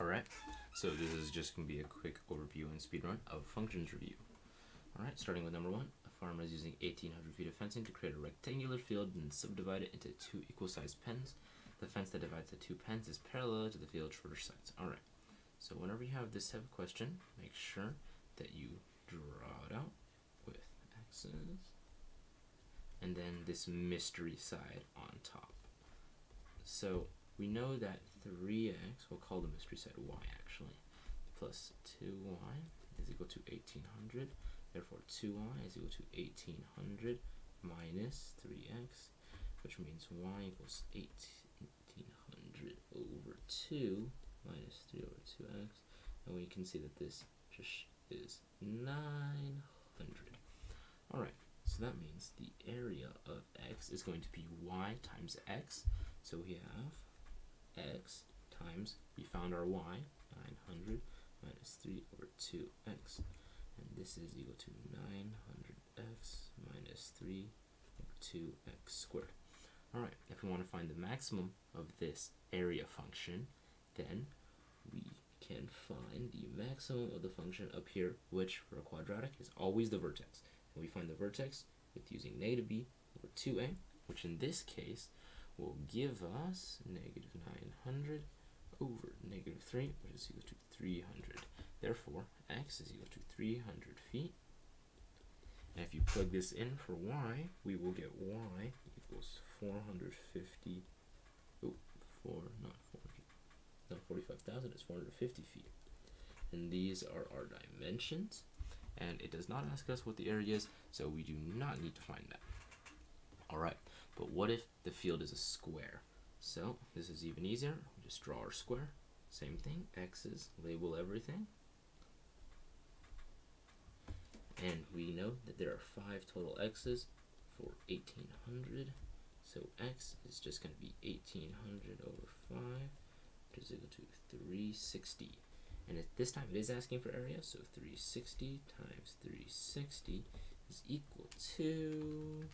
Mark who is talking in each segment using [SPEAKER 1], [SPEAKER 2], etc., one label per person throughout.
[SPEAKER 1] Alright, so this is just going to be a quick overview and speedrun of functions review. Alright, starting with number 1, a farmer is using 1800 feet of fencing to create a rectangular field and subdivide it into 2 equal-sized pens. The fence that divides the 2 pens is parallel to the field's shorter sides. Alright, so whenever you have this type of question, make sure that you draw it out with X's and then this mystery side on top. So we know that 3x, we'll call the mystery side y actually, plus 2y is equal to 1800. Therefore 2y is equal to 1800 minus 3x, which means y equals 1800 over 2 minus 3 over 2x. And we can see that this just is 900. Alright, so that means the area of x is going to be y times x. So we have x times, we found our y, 900 minus 3 over 2x. And this is equal to 900x minus 3 over 2x squared. Alright, if we want to find the maximum of this area function, then we can find the maximum of the function up here, which for a quadratic is always the vertex. And we find the vertex with using negative b over 2a, which in this case will give us negative 900 over negative 3, which is equal to 300. Therefore, x is equal to 300 feet. And if you plug this in for y, we will get y equals 450, oh, 45,000 is 450 feet. And these are our dimensions. And it does not ask us what the area is, so we do not need to find that. Alright, but what if the field is a square? So this is even easier. We just draw our square. Same thing, x's, label everything. And we know that there are 5 total x's for 1800. So x is just going to be 1800 over 5, which is equal to 360. And at this time it is asking for area, so 360 times 360 is equal to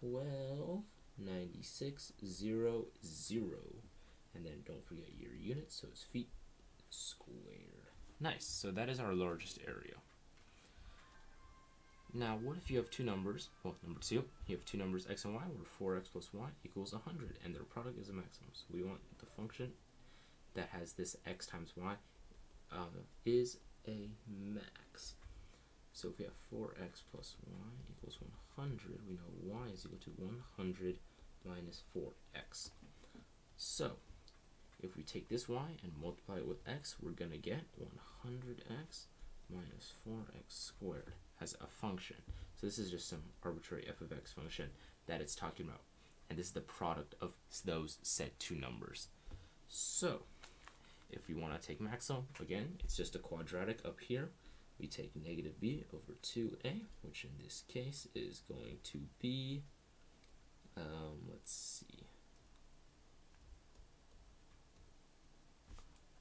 [SPEAKER 1] 1296.00. And then don't forget your units, so it's feet squared. Nice, so that is our largest area. Now, what if you have two numbers? Well, number 2, you have two numbers x and y, where 4x plus y equals 100, and their product is a maximum. So we want the function that has this x times y is a max. So if we have 4x plus y equals 100, we know y is equal to 100 minus 4x. So if we take this y and multiply it with x, we're going to get 100x minus 4x squared as a function. So this is just some arbitrary f of x function that it's talking about. And this is the product of those said two numbers. So if we want to take maximum, again, it's just a quadratic up here. We take negative b over 2a, which in this case is going to be, let's see,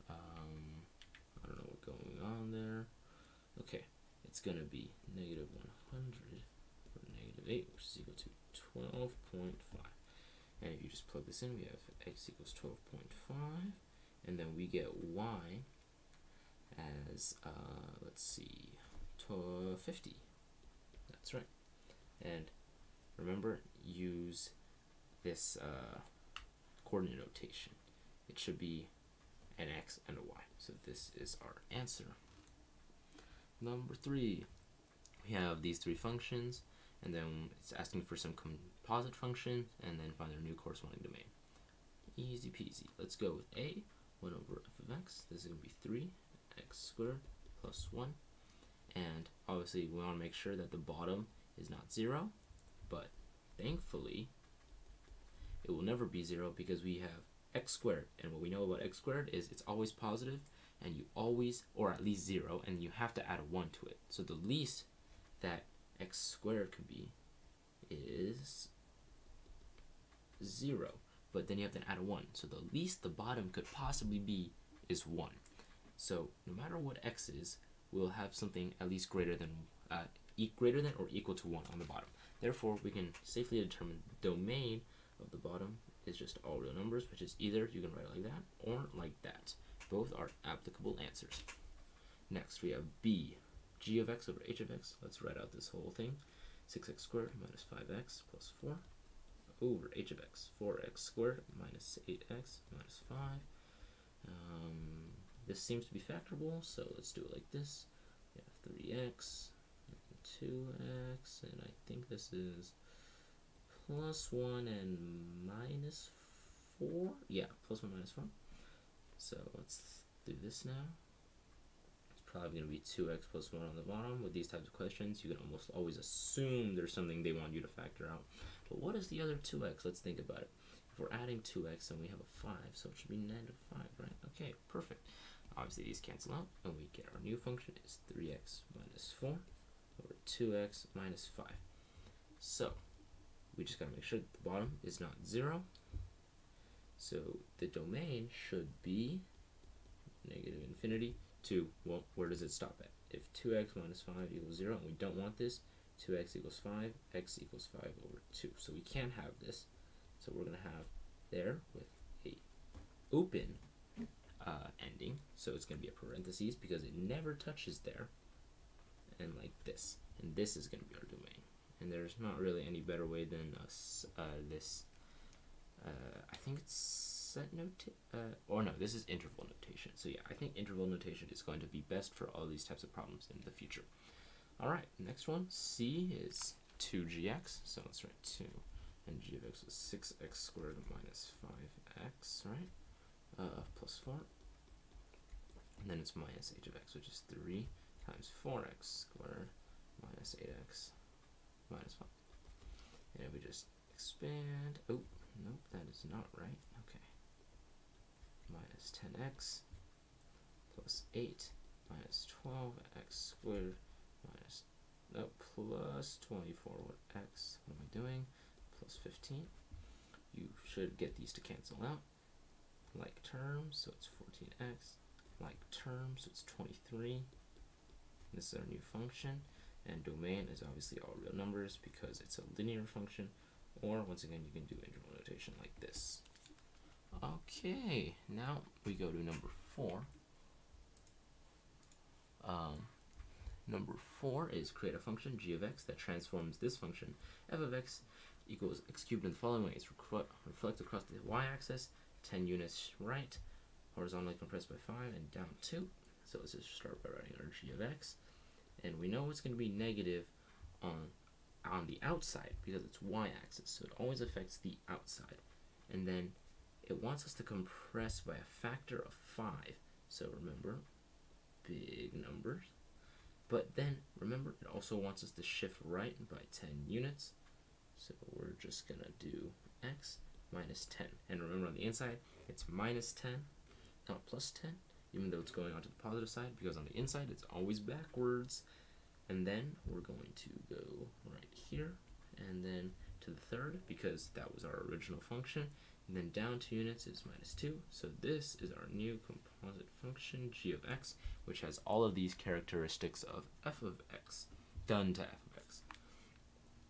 [SPEAKER 1] I don't know what's going on there. Okay, it's going to be negative 100 over negative 8, which is equal to 12.5. And if you just plug this in, we have x equals 12.5, and then we get y as, let's see, 50. That's right. And remember, use this coordinate notation. It should be an x and a y. So this is our answer. Number 3, we have these 3 functions, and then it's asking for some composite function, and then find their new corresponding domain. Easy peasy. Let's go with a, 1 over f of x. This is going to be 3x squared plus 1. And obviously we want to make sure that the bottom is not 0, but thankfully it will never be 0 because we have x squared, and what we know about x squared is it's always positive, and you always, or at least 0, and you have to add a 1 to it. So the least that x squared could be is 0, but then you have to add a 1. So the least the bottom could possibly be is 1. So no matter what x is, we'll have something at least greater than or equal to 1 on the bottom. Therefore, we can safely determine the domain of the bottom is just all real numbers, which is either you can write like that or like that. Both are applicable answers. Next, we have b, g of x over h of x. Let's write out this whole thing. 6x squared minus 5x plus 4 over h of x. 4x squared minus 8x minus 5. This seems to be factorable, so let's do it like this. We have 3x, 2x, and I think this is plus 1 and minus 4. Yeah, plus 1 minus 4. So let's do this now. It's probably going to be 2x plus 1 on the bottom. With these types of questions, you can almost always assume there's something they want you to factor out. But what is the other 2x? Let's think about it. If we're adding 2x and we have a 5, so it should be negative 5, right? Okay, perfect. Obviously, these cancel out, and we get our new function is 3x minus 4 over 2x minus 5. So we just got to make sure that the bottom is not 0. So the domain should be negative infinity to, well, where does it stop at? If 2x minus 5 equals 0, and we don't want this, 2x equals 5, x equals 5 over 2. So we can't have this. So we're going to have there with a open ending. So it's going to be a parentheses because it never touches there. And like this. And this is going to be our domain. And there's not really any better way than this. I think it's set or no, this is interval notation. So yeah, I think interval notation is going to be best for all these types of problems in the future. Alright, next one. C is 2gx. So let's write 2. And g of x is 6x squared minus 5x, right? Plus 4. And then it's minus h of x, which is 3 times 4x squared minus 8x minus 5. And we just expand. Oh, nope, that is not right. Okay. Minus 10x plus 8 minus 12x squared minus, no, plus 24 with x. What am I doing? Plus 15. You should get these to cancel out. Like terms, so it's 14x. Like terms, so it's 23. This is our new function. And domain is obviously all real numbers because it's a linear function. Or, once again, you can do interval notation like this. Okay, now we go to number 4. Number 4 is create a function, g of x, that transforms this function, f of x equals x cubed in the following ways. Reflect across the y-axis, 10 units right, horizontally compressed by 5, and down 2. So let's just start by writing our g of x. And we know it's going to be negative on the outside because it's y-axis, so it always affects the outside. And then it wants us to compress by a factor of 5. So remember, big numbers. But then, remember, it also wants us to shift right by 10 units. So we're just going to do x minus 10. And remember, on the inside, it's minus 10, not plus 10, even though it's going onto the positive side, because on the inside, it's always backwards. And then we're going to go right here, and then to the third, because that was our original function. And then down 2 units is minus 2. So this is our new composite function, g of x, which has all of these characteristics of f of x done to f of x.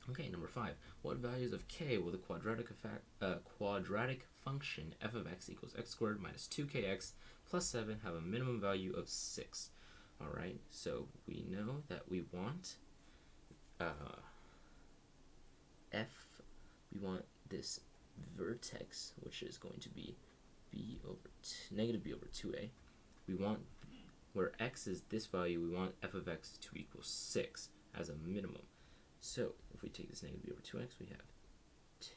[SPEAKER 1] Okay, number 5. What values of k will the quadratic function f of x equals x squared minus 2kx plus 7 have a minimum value of 6? Alright, so we know that we want we want this vertex, which is going to be negative b over 2a. We want, where x is this value, we want f of x to equal 6 as a minimum. So if we take this negative b over 2x, we have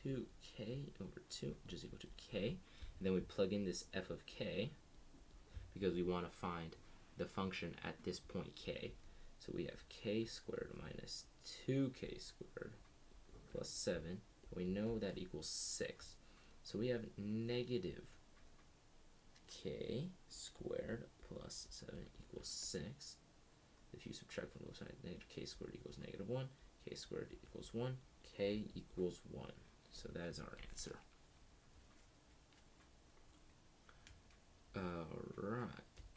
[SPEAKER 1] 2k over 2, which is equal to k. And then we plug in this f of k because we want to find the function at this point k. So we have k squared minus 2k squared plus 7. We know that equals 6. So we have negative k squared plus 7 equals 6. If you subtract from both sides, negative k squared equals negative 1. K squared equals 1. K equals 1. So that is our answer. Alright.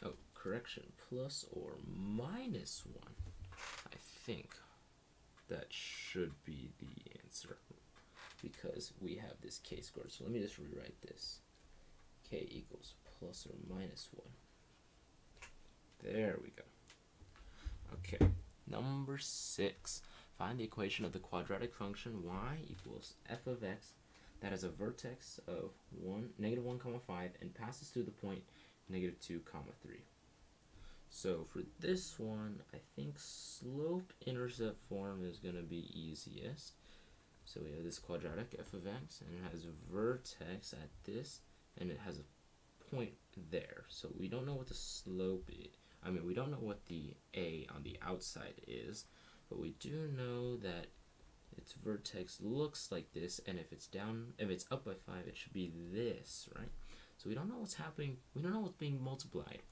[SPEAKER 1] Oh, correction. Plus or minus 1. I think that should be the answer. because we have this k squared. So let me just rewrite this. K equals plus or minus 1. There we go. Okay, number 6. Find the equation of the quadratic function y equals f of x that has a vertex of negative 1, 5 and passes through the point negative 2, 3. So for this one, I think slope-intercept form is going to be easiest. So we have this quadratic f of x, and it has a vertex at this, and it has a point there. So we don't know what the slope is. I mean, we don't know what the a on the outside is, but we do know that its vertex looks like this, and if it's up by 5, it should be this, right? So we don't know what's happening. We don't know what's being multiplied,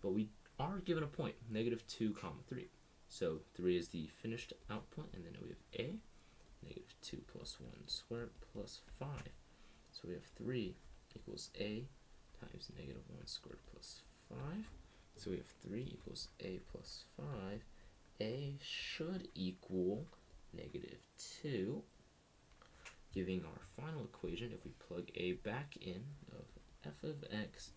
[SPEAKER 1] but we are given a point, negative 2, 3. So 3 is the finished out point, and then we have a, negative 2 plus 1 squared plus 5. So we have 3 equals a times negative 1 squared plus 5. So we have 3 equals a plus 5. A should equal negative 2, giving our final equation, if we plug a back in, of f of x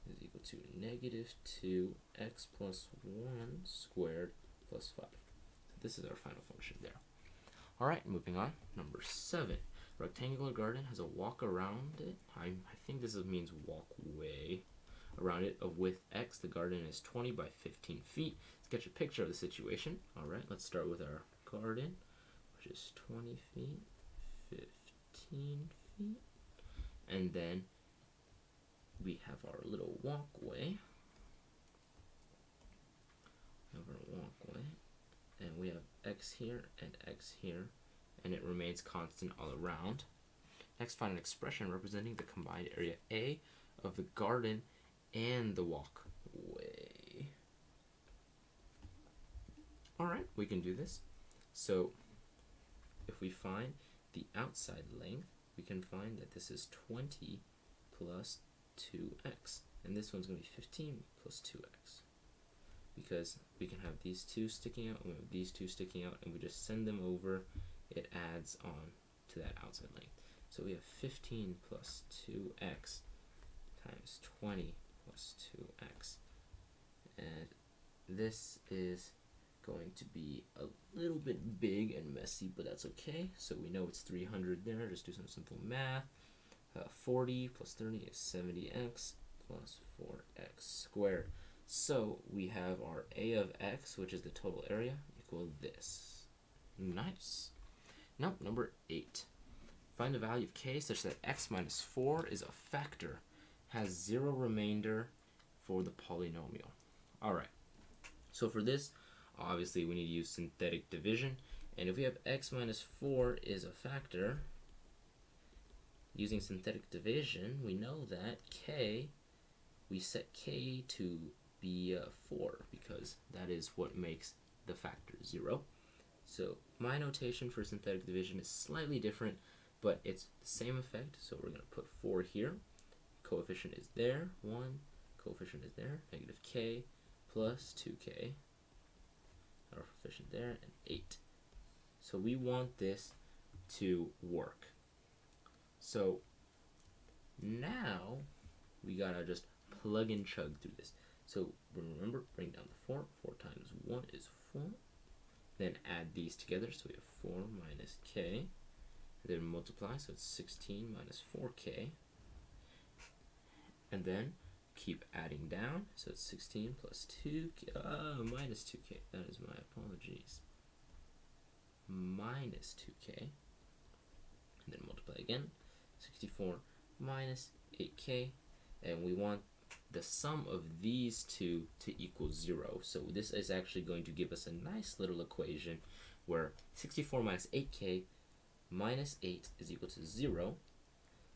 [SPEAKER 1] is equal to negative 2x plus 1 squared plus 5. So this is our final function there. Alright, moving on. Number 7. Rectangular garden has a walk around it. I think this means walkway around it of width x. The garden is 20 by 15 feet. Let's get a picture of the situation. Alright, let's start with our garden, which is 20 feet, 15 feet, and then we have our little walkway. And we have x here and x here, and it remains constant all around. Next, find an expression representing the combined area A of the garden and the walkway. Alright, we can do this. So if we find the outside length, we can find that this is 20 plus 2x, and this one's going to be 15 plus 2x, because we can have these two sticking out, and we have these two sticking out, and we just send them over. It adds on to that outside length. So we have 15 plus 2x times 20 plus 2x, and this is going to be a little bit big and messy, but that's okay. So we know it's 300 there. Just do some simple math. 40 plus 30 is 70x plus 4x squared. So we have our a of x, which is the total area, equal this. Nice. Now, number 8. Find the value of k such that x minus 4 is a factor, has 0 remainder for the polynomial. Alright, so for this, obviously we need to use synthetic division, and if we have x minus 4 is a factor, using synthetic division, we know that k, we set k to be 4, because that is what makes the factor 0. So my notation for synthetic division is slightly different, but it's the same effect. So we're going to put 4 here. Coefficient is there, 1. Coefficient is there, negative k plus 2k. Our coefficient there, and 8. So we want this to work. So now we gotta just plug and chug through this. So remember, bring down the 4. 4 times 1 is 4. Then add these together, so we have 4 minus k. And then multiply, so it's 16 minus 4k. And then keep adding down, so it's 16 plus 2k, minus 2k. That is my apologies. Minus 2k. And then multiply again. 64 minus 8k. And we want the sum of these two to equal 0. So this is actually going to give us a nice little equation where 64 minus 8k minus 8 is equal to 0.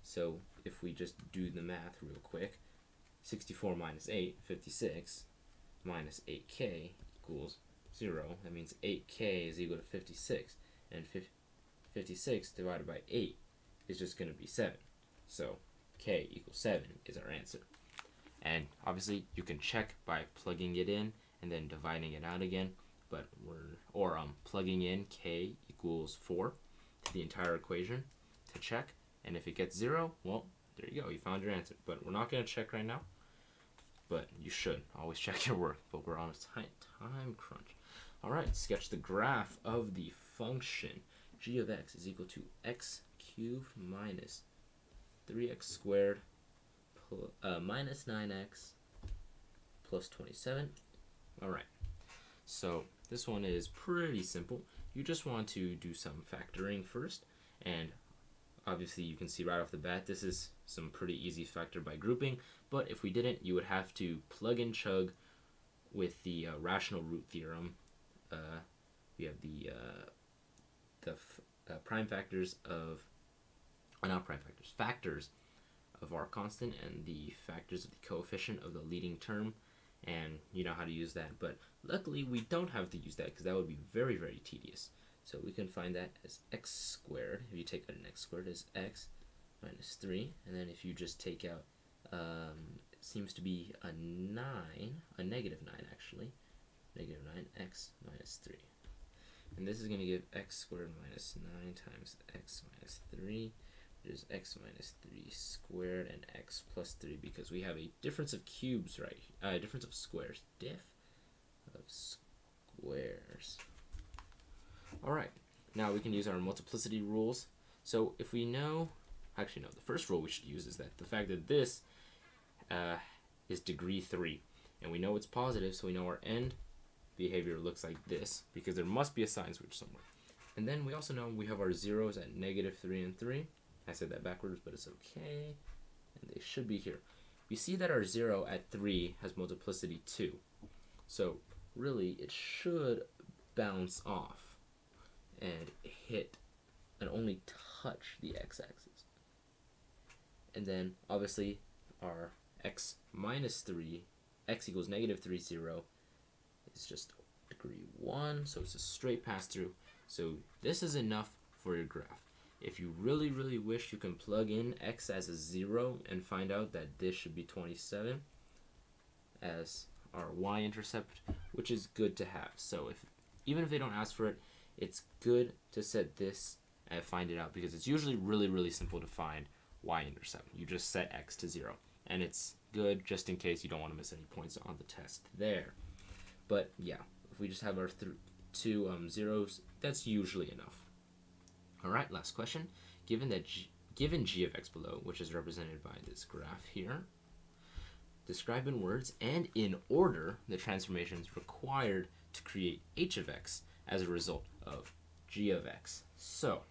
[SPEAKER 1] So if we just do the math real quick, 64 minus 8, 56, minus 8k equals 0. That means 8k is equal to 56, and 56 divided by 8 is just going to be 7. So k equals 7 is our answer. And obviously you can check by plugging it in and then dividing it out again, but plugging in k equals 4 to the entire equation, to check, and if it gets 0, well, there you go, you found your answer. But we're not going to check right now, but you should always check your work, but we're on a tight time crunch. Alright, sketch the graph of the function g of x is equal to x cubed minus 3x squared minus 9x plus 27. Alright, so this one is pretty simple. You just want to do some factoring first, and obviously you can see right off the bat this is some pretty easy factor by grouping, but if we didn't, you would have to plug and chug with the rational root theorem. We have the prime factors of, not prime factors, factors of our constant and the factors of the coefficient of the leading term, and you know how to use that. But luckily we don't have to use that because that would be very, very tedious. So we can find that as x squared. If you take out an x squared as x minus 3, and then if you just take out, it seems to be a 9, a negative 9 actually, negative 9x minus 3. And this is going to give x squared minus 9 times x minus 3, which is x minus 3 squared and x plus 3, because we have a difference of cubes, right? Difference of squares. Diff of squares. Alright, now we can use our multiplicity rules. So if we know, actually no, the first rule we should use is that the fact that this is degree 3, and we know it's positive, so we know our end behavior looks like this, because there must be a sign switch somewhere. And then we also know we have our zeros at negative 3 and 3. I said that backwards, but it's okay. And they should be here. We see that our 0 at 3 has multiplicity 2. So really, it should bounce off and hit and only touch the x-axis. And then obviously our x minus 3, x equals negative 3, 0, is just degree 1, so it's a straight pass through. So this is enough for your graph. If you really, really wish, you can plug in x as a 0 and find out that this should be 27 as our y-intercept, which is good to have. So even if they don't ask for it, it's good to set this and find it out, because it's usually really, really simple to find y-intercept. You just set x to 0, and it's good just in case you don't want to miss any points on the test there. But yeah, if we just have our two zeros, that's usually enough. Alright, last question. Given g of x below, which is represented by this graph here, describe in words and in order the transformations required to create h of x as a result of g of x. So,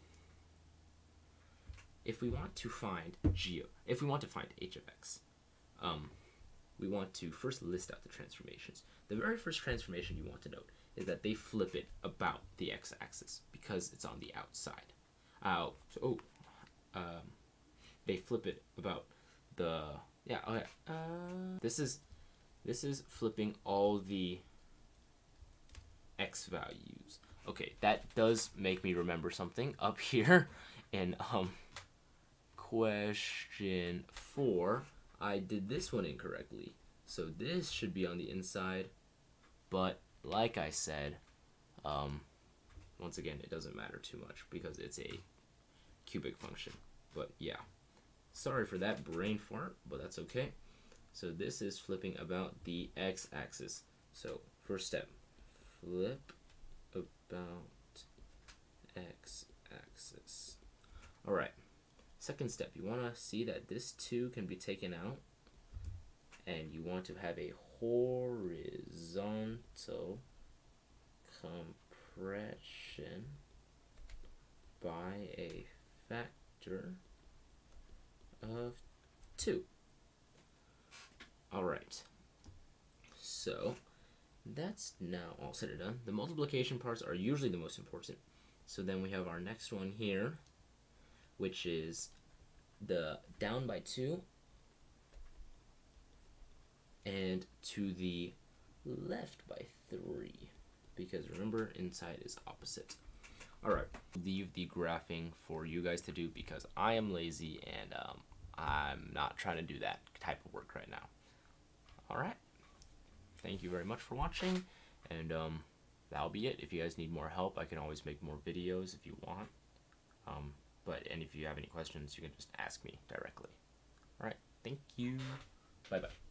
[SPEAKER 1] if we want to find h of x, we want to first list out the transformations. The very first transformation you want to note is that they flip it about the x-axis because it's on the outside. They flip it about the, yeah, okay. This is flipping all the x values. Okay, that does make me remember something up here in question 4. I did this one incorrectly, so this should be on the inside, but like I said, once again, it doesn't matter too much because it's a cubic function. But yeah, sorry for that brain fart, but that's okay. So this is flipping about the x-axis. So first step, flip about x-axis. Alright, second step, you want to see that this 2 can be taken out, and you want to have a horizontal compression by a factor of 2. Alright, so that's now all said and done. The multiplication parts are usually the most important. So then we have our next one here, which is the down by 2 and to the left by 3, because remember, inside is opposite. Alright, leave the graphing for you guys to do because I am lazy and I'm not trying to do that type of work right now. Alright, thank you very much for watching, and that'll be it. If you guys need more help, I can always make more videos if you want. And if you have any questions, you can just ask me directly. All right, thank you. Bye-bye.